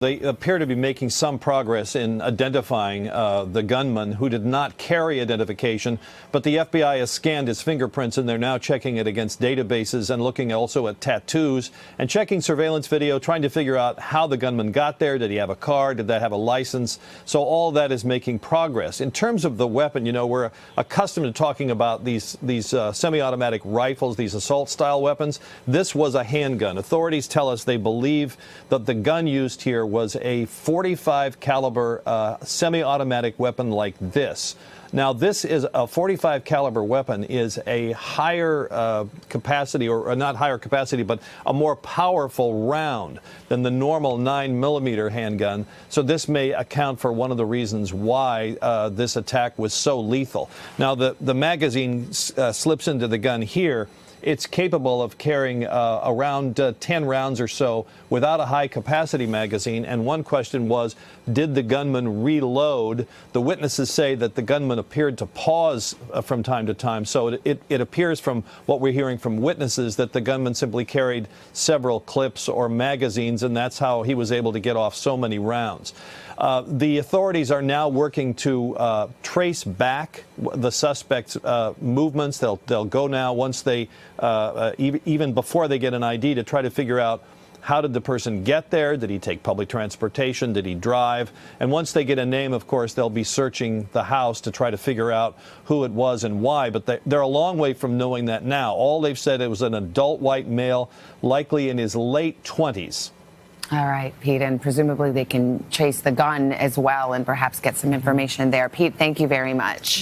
They appear to be making some progress in identifying the gunman, who did not carry identification, but the FBI has scanned his fingerprints, and they're now checking it against databases and looking also at tattoos and checking surveillance video, trying to figure out how the gunman got there. Did he have a car? Did that have a license? So all that is making progress. In terms of the weapon, you know, we're accustomed to talking about these semi-automatic rifles, these assault-style weapons. This was a handgun. Authorities tell us they believe that the gun used here was a .45 caliber semi-automatic weapon like this. Now, this is a .45 caliber weapon is a higher capacity, or not higher capacity, but a more powerful round than the normal 9mm handgun. So this may account for one of the reasons why this attack was so lethal. Now, the magazine slips into the gun here. It's capable of carrying around 10 rounds or so without a high-capacity magazine. And one question was, did the gunman reload? The witnesses say that the gunman appeared to pause from time to time. So it appears from what we're hearing from witnesses that the gunman simply carried several clips or magazines, and that's how he was able to get off so many rounds. The authorities are now working to trace back the suspect's movements. They'll go now once they, even before they get an ID, to try to figure out, how did the person get there? Did he take public transportation? Did he drive? And once they get a name, of course, they'll be searching the house to try to figure out who it was and why. But they're a long way from knowing that now. All they've said, it was an adult white male, likely in his late 20s. All right, Pete, and presumably they can chase the gun as well and perhaps get some information there. Pete, thank you very much.